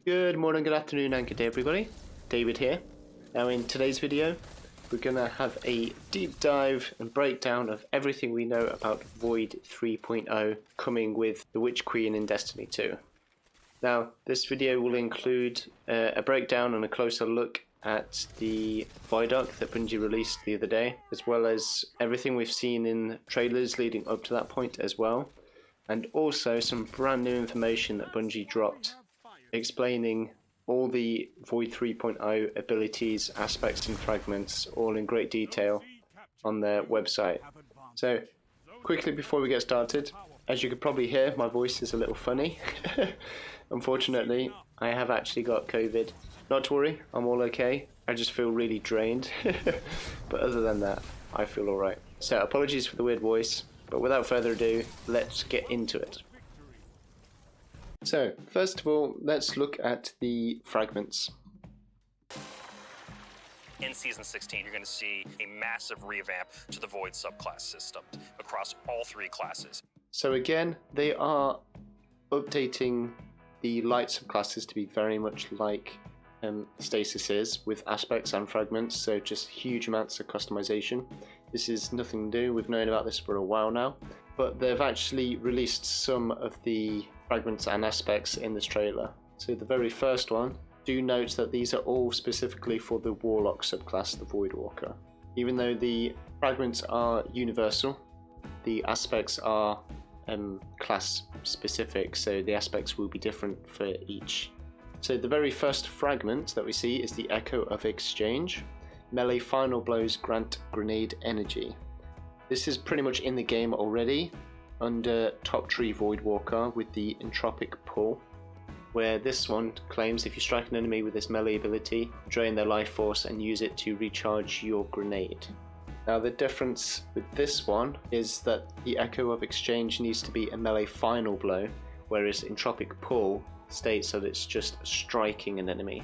Good morning, good afternoon, and good day, everybody. David here. Now, in today's video, we're going to have a deep dive and breakdown of everything we know about Void 3.0 coming with the Witch Queen in Destiny 2. Now, this video will include a breakdown and a closer look at the Vidoc that Bungie released the other day, as well as everything we've seen in trailers leading up to that point as well, and also some brand new information that Bungie dropped explaining all the Void 3.0 abilities, aspects and fragments, all in great detail on their website. So, quickly before we get started, as you could probably hear, my voice is a little funny. Unfortunately, I have actually got COVID. Not to worry, I'm all okay. I just feel really drained. But other than that, I feel alright. So, apologies for the weird voice, but without further ado, let's get into it. So, first of all, let's look at the fragments. In Season 16, you're going to see a massive revamp to the Void subclass system across all three classes. So again, they are updating the light subclasses to be very much like Stasis is, with aspects and fragments, so just huge amounts of customization. This is nothing new, we've known about this for a while now, but they've actually released some of the fragments and aspects in this trailer. So the very first one, do note that these are all specifically for the Warlock subclass, the Voidwalker. Even though the fragments are universal, the aspects are class specific, so the aspects will be different for each. So the very first fragment that we see is the Echo of Exchange. Melee final blows grant grenade energy. This is pretty much in the game already under Top Tree Voidwalker with the Entropic Pull, where this one claims if you strike an enemy with this melee ability, drain their life force and use it to recharge your grenade. Now the difference with this one is that the Echo of Exchange needs to be a melee final blow, whereas Entropic Pull states that it's just striking an enemy.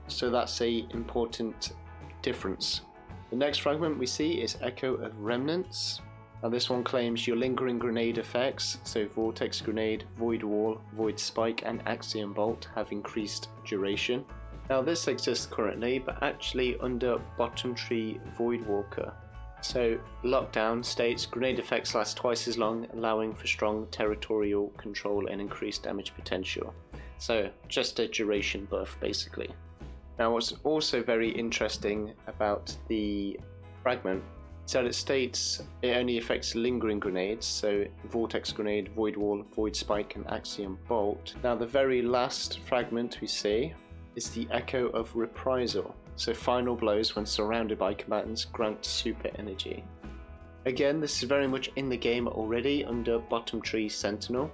So that's a important difference. The next fragment we see is Echo of Remnants. Now this one claims your lingering grenade effects, so Vortex Grenade, Void Wall, Void Spike and Axiom Bolt have increased duration. Now this exists currently, but actually under Bottom Tree Voidwalker. So Lockdown states grenade effects last twice as long, allowing for strong territorial control and increased damage potential. So just a duration buff basically. Now what's also very interesting about the fragment is that it states it only affects lingering grenades, so Vortex Grenade, Void Wall, Void Spike and Axiom Bolt. Now the very last fragment we see is the Echo of Reprisal. So final blows when surrounded by combatants grant super energy. Again, this is very much in the game already under Bottom Tree Sentinel.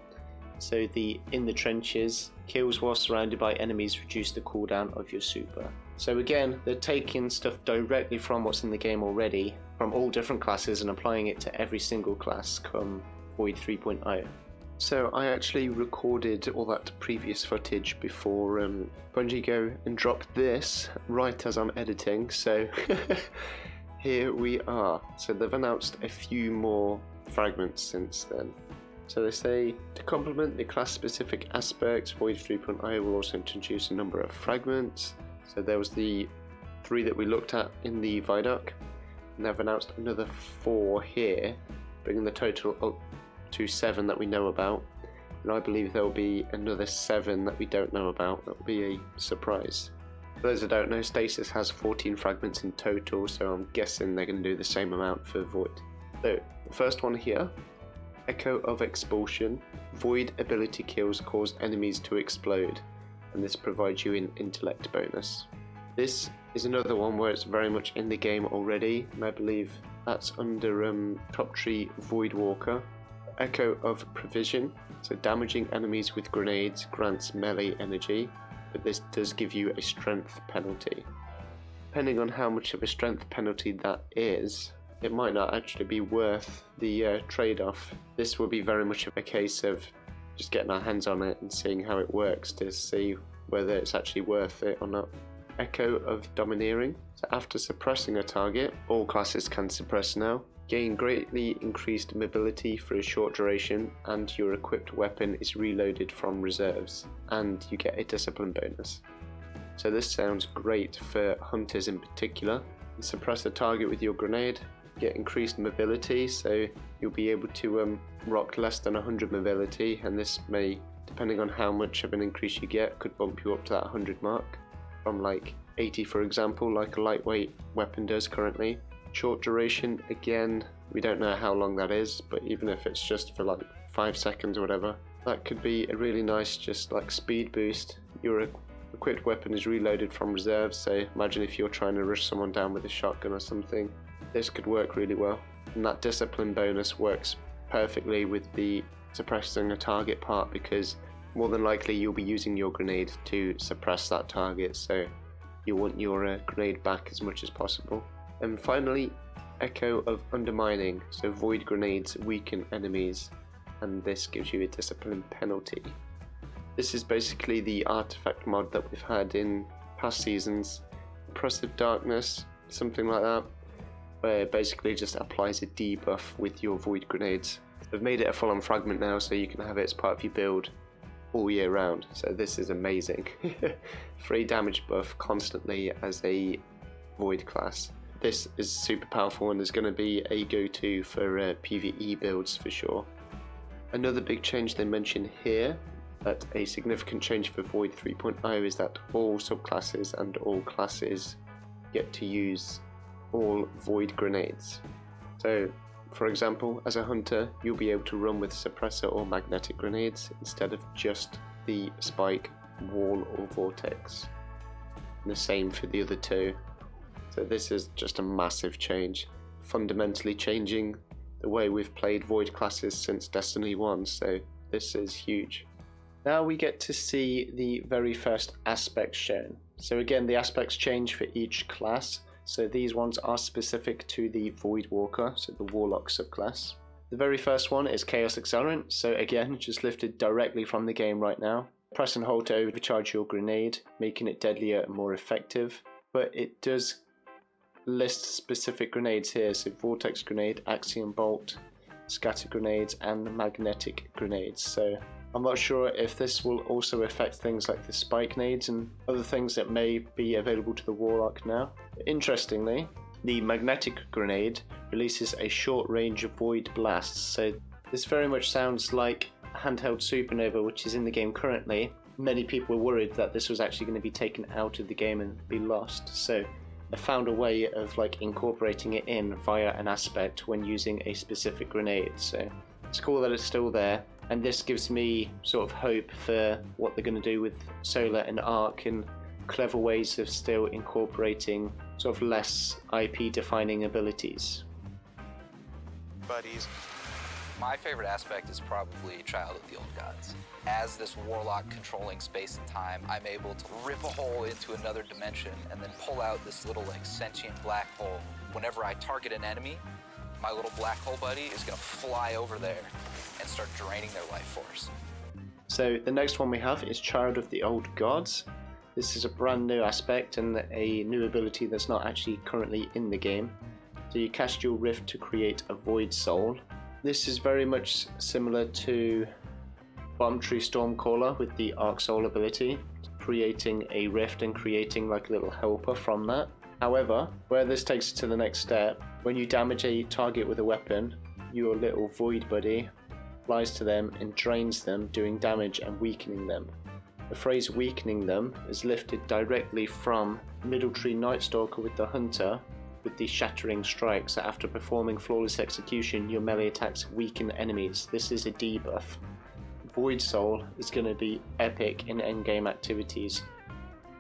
So the in the trenches, kills while surrounded by enemies reduce the cooldown of your super. So again, they're taking stuff directly from what's in the game already, from all different classes, and applying it to every single class come Void 3.0. So I actually recorded all that previous footage before Bungie go and drop this right as I'm editing, so here we are. So they've announced a few more fragments since then. So they say, to complement the class specific aspects, Void 3.0 will also introduce a number of fragments. So there was the 3 that we looked at in the Vidoc, and they've announced another 4 here, bringing the total up to 7 that we know about, and I believe there will be another 7 that we don't know about. That will be a surprise. For those that don't know, Stasis has 14 fragments in total, so I'm guessing they're going to do the same amount for Void. So the first one here, Echo of Expulsion. Void ability kills cause enemies to explode, and this provides you an intellect bonus. This is another one where it's very much in the game already, and I believe that's under Top Tree Voidwalker. Echo of Provision, so damaging enemies with grenades grants melee energy, but this does give you a strength penalty. Depending on how much of a strength penalty that is, it might not actually be worth the trade-off. This will be very much of a case of just getting our hands on it and seeing how it works to see whether it's actually worth it or not. Echo of Domineering. So after suppressing a target, all classes can suppress now. Gain greatly increased mobility for a short duration, and your equipped weapon is reloaded from reserves, and you get a discipline bonus. So this sounds great for hunters in particular. Suppress a target with your grenade, get increased mobility, so you'll be able to rock less than 100 mobility, and this may, depending on how much of an increase you get, could bump you up to that 100 mark, from like 80 for example, like a lightweight weapon does currently. Short duration, again, we don't know how long that is, but even if it's just for like 5 seconds or whatever, that could be a really nice just like speed boost. Your equipped weapon is reloaded from reserves, so imagine if you're trying to rush someone down with a shotgun or something, this could work really well. And that discipline bonus works perfectly with the suppressing a target part, because more than likely you'll be using your grenade to suppress that target, so you want your grenade back as much as possible. And finally, Echo of Undermining, so void grenades weaken enemies, and this gives you a discipline penalty. This is basically the artifact mod that we've had in past seasons. Oppressive Darkness, something like that, where it basically just applies a debuff with your void grenades. I've made it a full-on fragment now, so you can have it as part of your build all year round, so this is amazing. Free damage buff constantly as a void class. This is super powerful and is going to be a go-to for PvE builds for sure. Another big change they mention here, that a significant change for Void 3.0, is that all subclasses and all classes get to use all void grenades. So for example, as a hunter, you'll be able to run with suppressor or magnetic grenades instead of just the spike, wall or vortex. And the same for the other two. So this is just a massive change, fundamentally changing the way we've played void classes since Destiny 1, so this is huge. Now we get to see the very first aspects shown. So again, the aspects change for each class, so these ones are specific to the Void Walker, so the Warlock subclass. The very first one is Chaos Accelerant, so again, just lifted directly from the game right now. Press and hold to overcharge your grenade, making it deadlier and more effective, but it does list specific grenades here, so Vortex Grenade, Axiom Bolt, Scatter Grenades and Magnetic Grenades. So I'm not sure if this will also affect things like the Spike Nades and other things that may be available to the Warlock now. Interestingly, the Magnetic Grenade releases a short range of Void Blasts, so this very much sounds like handheld Supernova, which is in the game currently. Many people were worried that this was actually going to be taken out of the game and be lost, so I found a way of like incorporating it in via an aspect when using a specific grenade, so it's cool that it's still there, and this gives me sort of hope for what they're going to do with Solar and Arc and clever ways of still incorporating sort of less IP defining abilities. Buddies. My favorite aspect is probably Child of the Old Gods. As this warlock controlling space and time, I'm able to rip a hole into another dimension and then pull out this little like sentient black hole. Whenever I target an enemy, my little black hole buddy is gonna fly over there and start draining their life force. So the next one we have is Child of the Old Gods. This is a brand new aspect and a new ability that's not actually currently in the game. So you cast your rift to create a void soul. This is very much similar to Bomb Tree Stormcaller with the Arc Soul ability, creating a rift and creating like a little helper from that. However, where this takes it to the next step, when you damage a target with a weapon, your little void buddy flies to them and drains them, doing damage and weakening them. The phrase weakening them is lifted directly from Middle Tree Nightstalker with the Hunter, with the Shattering Strike, so after performing Flawless Execution, your melee attacks weaken enemies. This is a debuff. Void Soul is going to be epic in endgame activities,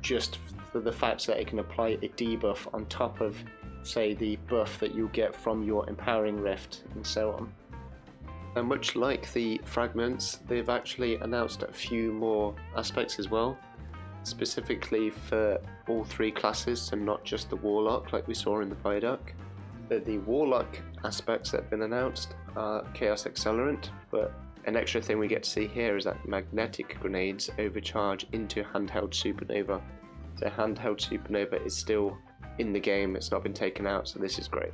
just for the fact that it can apply a debuff on top of, say, the buff that you get from your Empowering Rift, and so on. And much like the fragments, they've actually announced a few more aspects as well, specifically for all three classes and not just the Warlock like we saw in the Viaduct. But the Warlock aspects that have been announced are Chaos Accelerant, but an extra thing we get to see here is that Magnetic Grenades overcharge into Handheld Supernova. So Handheld Supernova is still in the game, it's not been taken out, so this is great.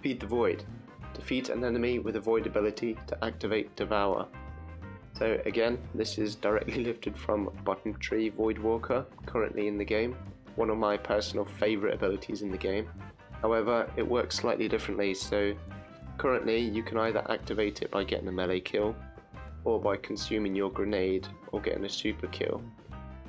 Feed the Void. Defeat an enemy with a void ability to activate Devour. So again, this is directly lifted from Bottom Tree Voidwalker, currently in the game. One of my personal favourite abilities in the game. However, it works slightly differently, so currently you can either activate it by getting a melee kill, or by consuming your grenade, or getting a super kill.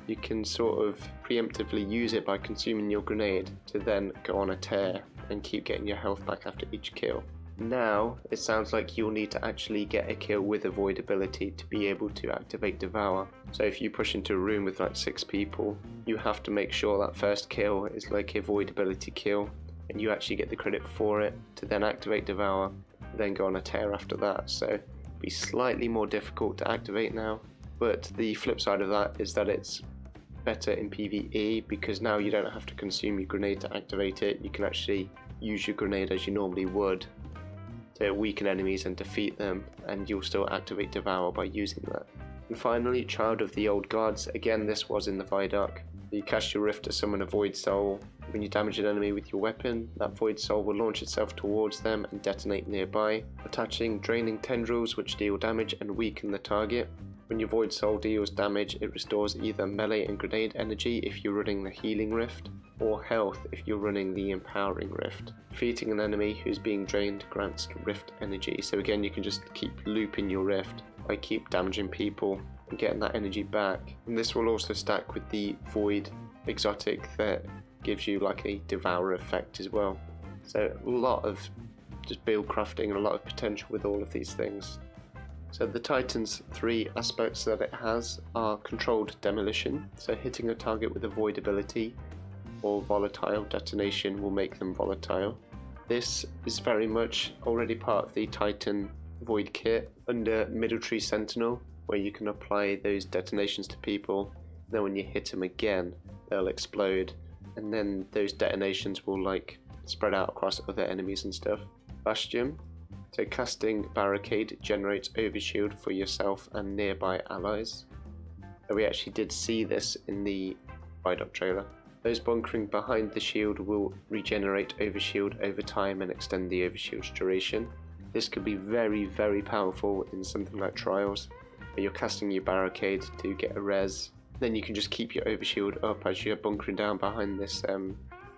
You can sort of preemptively use it by consuming your grenade to then go on a tear and keep getting your health back after each kill. Now, it sounds like you'll need to actually get a kill with a void ability to be able to activate Devour. So if you push into a room with like 6 people, you have to make sure that first kill is like a void ability kill, and you actually get the credit for it to then activate Devour, then go on a tear after that. So it'll be slightly more difficult to activate now, but the flip side of that is that it's better in PvE, because now you don't have to consume your grenade to activate it. You can actually use your grenade as you normally would to weaken enemies and defeat them, and you'll still activate Devour by using that. And finally, Child of the Old Gods. Again, this was in the Vidoc. You cast your Rift to summon a Void Soul. When you damage an enemy with your weapon, that Void Soul will launch itself towards them and detonate nearby, attaching draining tendrils which deal damage and weaken the target. When your Void Soul deals damage, it restores either melee and grenade energy if you're running the Healing Rift, or health if you're running the Empowering Rift. Defeating an enemy who's being drained grants Rift energy, so again you can just keep looping your Rift by keep damaging people and getting that energy back. And this will also stack with the Void exotic that gives you like a Devour effect as well. So a lot of just build crafting and a lot of potential with all of these things. So the Titan's 3 aspects that it has are controlled demolition, so hitting a target with a void ability or volatile detonation will make them volatile. This is very much already part of the Titan void kit under Middle Tree Sentinel, where you can apply those detonations to people. Then when you hit them again, they'll explode, and then those detonations will like spread out across other enemies and stuff. Bastion. So casting Barricade generates overshield for yourself and nearby allies. So we actually did see this in the Vidoc trailer. Those bunkering behind the shield will regenerate overshield over time and extend the overshield's duration. This could be very, very powerful in something like Trials, where you're casting your Barricade to get a res. Then you can just keep your overshield up as you're bunkering down behind this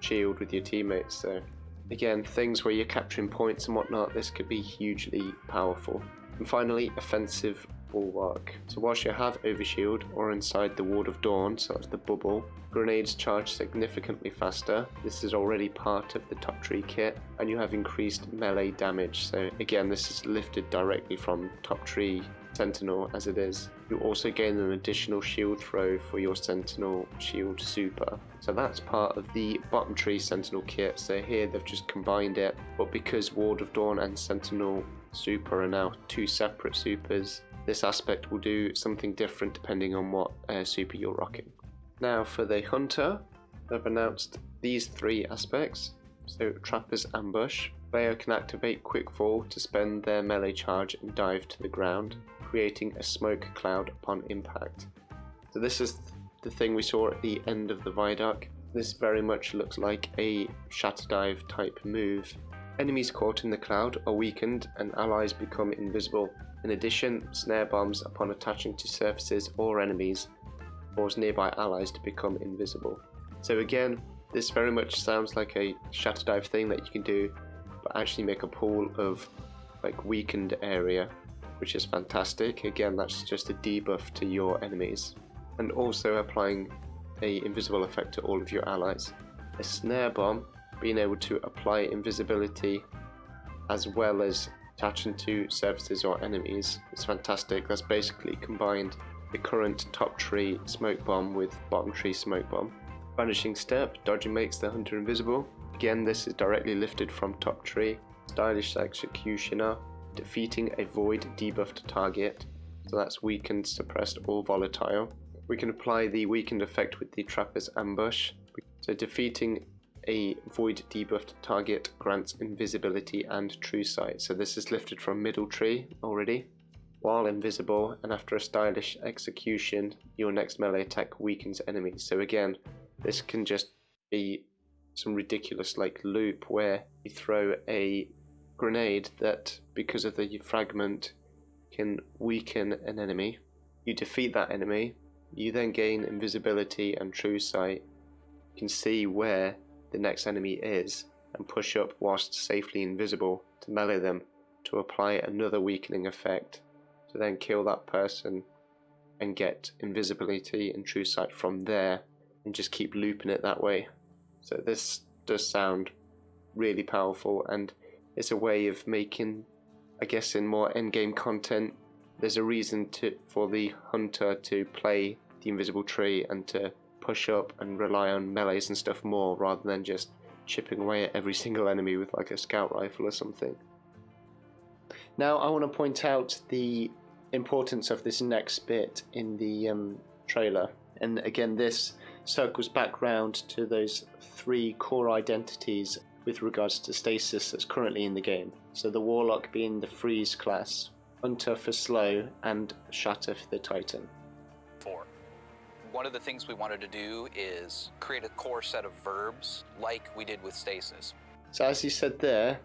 shield with your teammates. So again, things where you're capturing points and whatnot, this could be hugely powerful. And finally, Offensive Bulwark. So whilst you have Overshield or inside the Ward of Dawn, so that's the bubble, grenades charge significantly faster. This is already part of the Top Tree kit, and you have increased melee damage. So again, this is lifted directly from Top Tree Sentinel as it is. You also gain an additional shield throw for your Sentinel Shield Super. So that's part of the Bottom Tree Sentinel kit. So here they've just combined it, but because Ward of Dawn and Sentinel Super are now 2 separate supers, this aspect will do something different depending on what super you're rocking. Now for the Hunter, they've announced these 3 aspects. So Trapper's Ambush. Player can activate Quick Fall to spend their melee charge and dive to the ground, creating a smoke cloud upon impact. So this is the thing we saw at the end of the Vidoc. This very much looks like a shatter dive type move. Enemies caught in the cloud are weakened and allies become invisible. In addition, snare bombs upon attaching to surfaces or enemies cause nearby allies to become invisible. So again, this very much sounds like a shatter dive thing that you can do, but actually make a pool of like weakened area, which is fantastic. Again, that's just a debuff to your enemies, and also applying a invisible effect to all of your allies. A snare bomb, being able to apply invisibility as well as attaching to surfaces or enemies, is fantastic. That's basically combined the current Top Tree Smoke Bomb with Bottom Tree Smoke Bomb. Vanishing Step, dodging makes the hunter invisible. Again, this is directly lifted from Top Tree. Stylish Executioner, defeating a void debuffed target, so that's weakened, suppressed, or volatile. We can apply the weakened effect with the Trapper's Ambush. So defeating a void debuffed target grants invisibility and true sight. So this is lifted from Middle Tree already. While invisible and after a stylish execution, your next melee attack weakens enemies. So again, this can just be some ridiculous like loop where you throw a grenade that, because of the fragment, can weaken an enemy. You defeat that enemy, you then gain invisibility and true sight. You can see where the next enemy is and push up whilst safely invisible to melee them, to apply another weakening effect, to then kill that person and get invisibility and true sight from there, and just keep looping it that way. So this does sound really powerful, and it's a way of making, I guess, in more endgame content, there's a reason for the hunter to play the invisible tree and to push up and rely on melees and stuff more, rather than just chipping away at every single enemy with like a scout rifle or something. Now I want to point out the importance of this next bit in the trailer, and again this circles back round to those 3 core identities with regards to stasis that's currently in the game. So the Warlock being the freeze class, Hunter for slow, and Shatter for the Titan. 4. One of the things we wanted to do is create a core set of verbs like we did with stasis. So as you said there,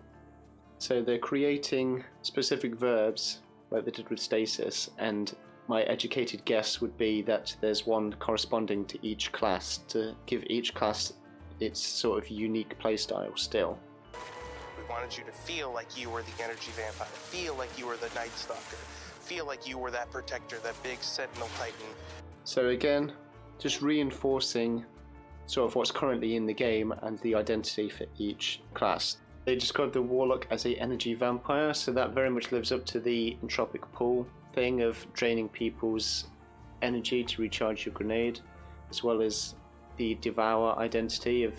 so they're creating specific verbs like they did with stasis, and my educated guess would be that there's one corresponding to each class to give each class its sort of unique playstyle still. We wanted you to feel like you were the energy vampire, feel like you were the Night Stalker, feel like you were that protector, that big sentinel titan. So again, just reinforcing sort of what's currently in the game and the identity for each class. They describe the Warlock as a energy vampire, so that very much lives up to the entropic pool thing of draining people's energy to recharge your grenade, as well as the Devour identity of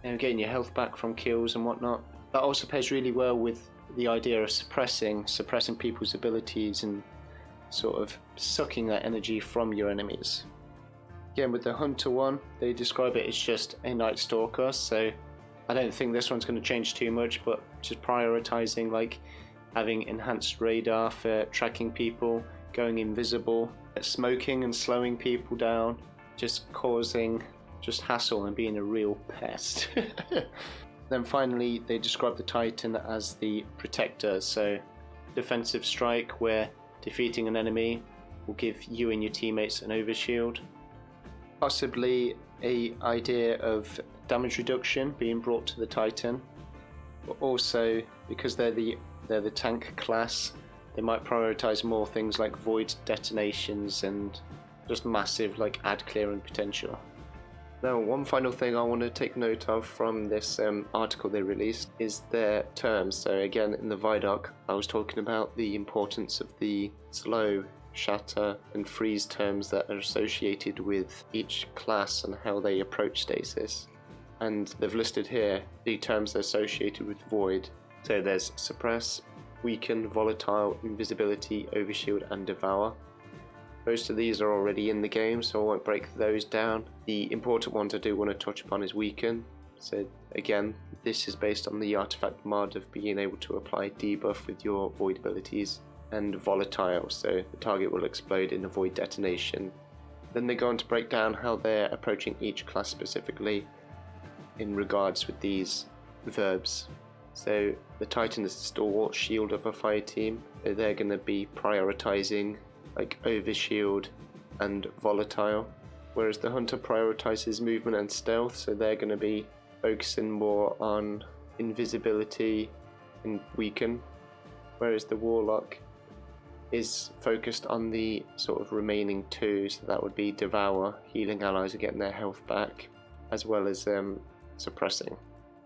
getting your health back from kills and whatnot. That also pairs really well with the idea of suppressing people's abilities and sort of sucking that energy from your enemies. Again, with the Hunter one, they describe it as just a Night Stalker, so I don't think this one's going to change too much, but just prioritizing like having enhanced radar for tracking people, going invisible, smoking and slowing people down, just causing just hassle and being a real pest. Then finally, they describe the Titan as the protector, so defensive strike where defeating an enemy will give you and your teammates an overshield. Possibly a idea of damage reduction being brought to the Titan, but also because they're the tank class, they might prioritize more things like void detonations and just massive like ad clearing potential. Now, one final thing I want to take note of from this article they released is their terms. So again, in the Vidoc, I was talking about the importance of the slow, shatter, and freeze terms that are associated with each class and how they approach stasis. And they've listed here the terms associated with void. So there's suppress, weaken, volatile, invisibility, overshield, and devour. Most of these are already in the game, so I won't break those down. The important ones I do want to touch upon is weaken. So again, this is based on the artifact mod of being able to apply debuff with your void abilities, and volatile, so the target will explode in a void detonation. Then they go on to break down how they're approaching each class specifically in regards with these verbs. So the Titan is the stalwart shield of a fire team. So they're going to be prioritizing like overshield and volatile, whereas the Hunter prioritizes movement and stealth, so they're going to be focusing more on invisibility and weaken, whereas the Warlock is focused on the sort of remaining 2, so that would be devour, healing allies and getting their health back, as well as suppressing.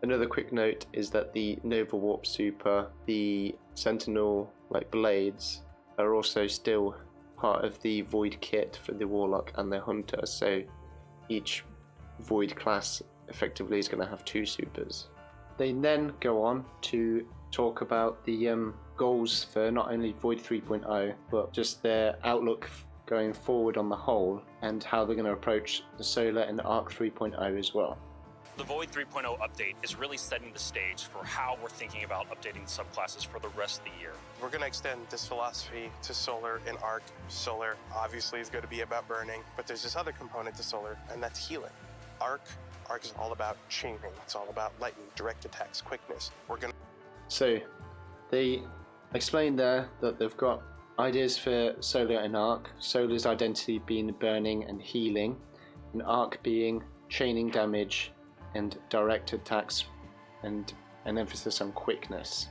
Another quick note is that the Nova Warp Super, the Sentinel like blades, are also still part of the Void kit for the Warlock and the Hunter, so each Void class effectively is going to have 2 supers. They then go on to talk about the goals for not only Void 3.0 but just their outlook going forward on the whole, and how they're going to approach the Solar and Arc 3.0 as well. The Void 3.0 update is really setting the stage for how we're thinking about updating subclasses for the rest of the year. We're going to extend this philosophy to Solar and Arc. Solar obviously is going to be about burning, but there's this other component to Solar, and that's healing. Arc is all about chaining. It's all about lightning, direct attacks, quickness. So They explained there that they've got ideas for Solar and Arc. Solar's identity being burning and healing, and Arc being chaining damage and direct attacks and an emphasis on quickness.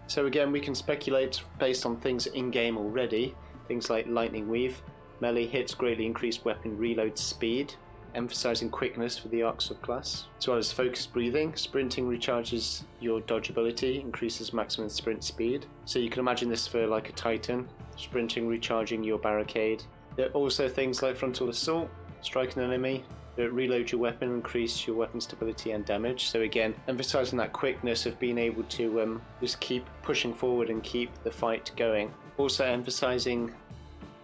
So again, we can speculate based on things in-game already, things like Lightning Weave. Melee hits greatly increase weapon reload speed, emphasizing quickness for the Arc subclass, as well as focused breathing. Sprinting recharges your dodge ability, increases maximum sprint speed. So you can imagine this for like a Titan, sprinting recharging your barricade. There are also things like frontal assault, strike an enemy, reload your weapon, increase your weapon stability and damage. So again, emphasizing that quickness of being able to just keep pushing forward and keep the fight going. Also emphasizing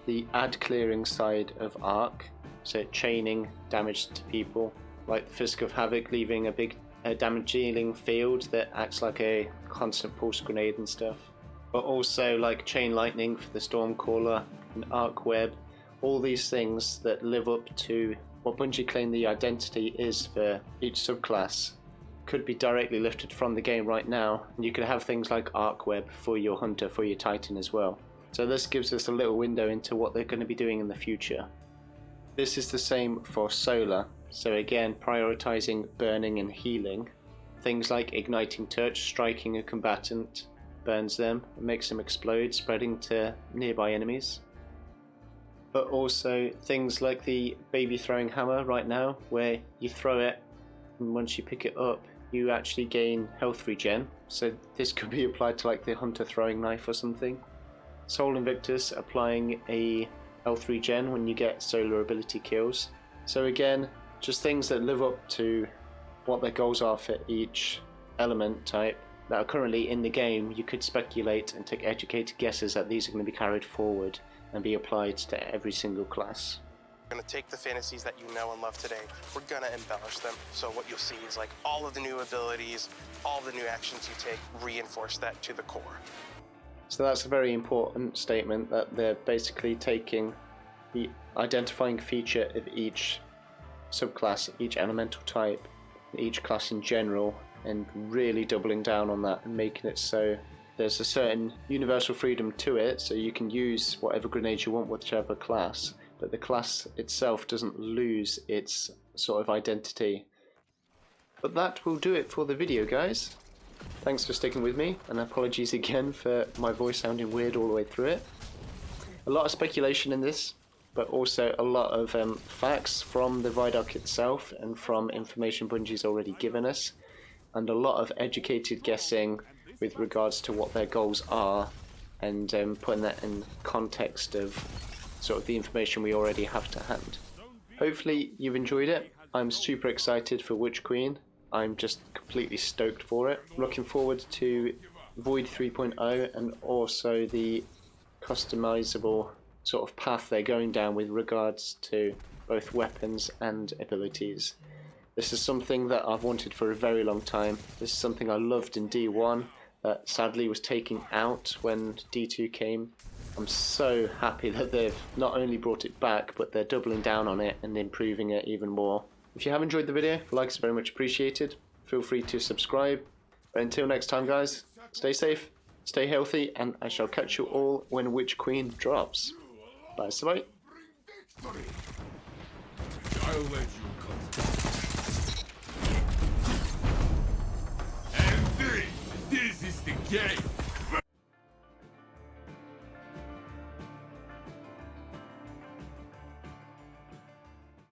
the ad clearing side of Arc, so chaining damage to people, like the Fisk of Havoc, leaving a big damage dealing field that acts like a constant pulse grenade and stuff. But also like Chain Lightning for the Stormcaller and Arc Web, all these things that live up to what Bungie claim the identity is for each subclass could be directly lifted from the game right now, and you could have things like Arc Web for your Hunter, for your Titan as well. So this gives us a little window into what they're going to be doing in the future. This is the same for Solar, so again prioritizing burning and healing. Things like Igniting Touch, striking a combatant, burns them, and makes them explode, spreading to nearby enemies. But also things like the Baby Throwing Hammer right now, where you throw it and once you pick it up you actually gain health regen, so this could be applied to like the Hunter Throwing Knife or something. Soul Invictus, applying a health regen when you get Solar ability kills. So again, just things that live up to what their goals are for each element type that are currently in the game. You could speculate and take educated guesses that these are going to be carried forward and be applied to every single class. We're going to take the fantasies that you know and love today, we're going to embellish them. So what you'll see is like all of the new abilities, all the new actions you take, reinforce that to the core. So that's a very important statement, that they're basically taking the identifying feature of each subclass, each elemental type, each class in general, and really doubling down on that and making it so there's a certain universal freedom to it, so you can use whatever grenades you want with whichever class, but the class itself doesn't lose its sort of identity. But that will do it for the video, guys. Thanks for sticking with me, and apologies again for my voice sounding weird all the way through it. A lot of speculation in this, but also a lot of facts from the Vidoc itself and from information Bungie's already given us, and a lot of educated guessing with regards to what their goals are, and putting that in context of sort of the information we already have to hand. Hopefully you've enjoyed it. I'm super excited for Witch Queen. I'm just completely stoked for it. Looking forward to Void 3.0 and also the customizable sort of path they're going down with regards to both weapons and abilities. This is something that I've wanted for a very long time. This is something I loved in D1 that sadly was taken out when D2 came. I'm so happy that they've not only brought it back, but they're doubling down on it and improving it even more. If you have enjoyed the video, likes are very much appreciated. Feel free to subscribe. But until next time, guys, stay safe, stay healthy, and I shall catch you all when Witch Queen drops. Bye. I'll let you come. And this is the game.